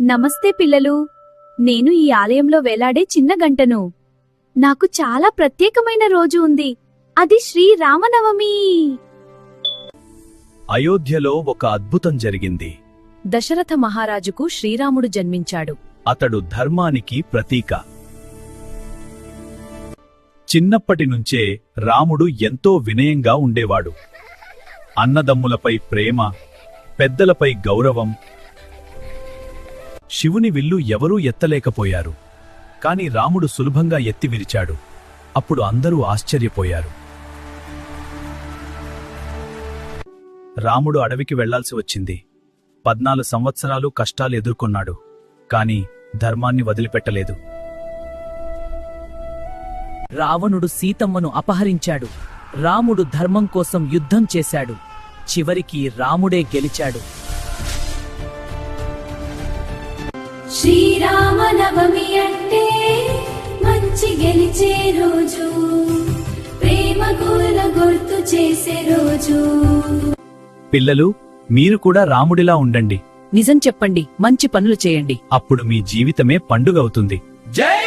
నమస్తే పిల్లలు. నేను ఈ ఆలయంలో వేలాడే చిన్న గంటను. నాకు చాలా ప్రత్యేకమైన రోజు ఉంది. అది శ్రీరామనవమి. అయోధ్యలో ఒక అద్భుతం జరిగింది. దశరథ మహారాజుకు శ్రీరాముడు జన్మించాడు. అతడు ధర్మానికి ప్రతీక. చిన్నప్పటినుంచే రాముడు ఎంతో వినయంగా ఉండేవాడు. అన్నదమ్ములపై ప్రేమ, పెద్దలపై గౌరవం. శివుని విల్లు ఎవరూ ఎత్తలేకపోయారు. కాని రాముడు సులభంగా ఎత్తి విరిచాడు. అప్పుడు అందరూ ఆశ్చర్యపోయారు. రాముడు అడవికి వెళ్లాల్సి వచ్చింది. 14 సంవత్సరాలు కష్టాలు ఎదుర్కొన్నాడు. కాని ధర్మాన్ని వదిలిపెట్టలేదు. రావణుడు సీతమ్మను అపహరించాడు. రాముడు ధర్మం కోసం యుద్ధం చేశాడు. చివరికి రాముడే గెలిచాడు. శ్రీరామనవమి అంటే మంచి గెలిచే రోజు, ప్రేమ గోల గుర్తు చేసే రోజు. పిల్లలు, మీరు కూడా రాముడిలా ఉండండి. నిజం చెప్పండి, మంచి పనులు చేయండి. అప్పుడు మీ జీవితమే పండుగవుతుంది. జై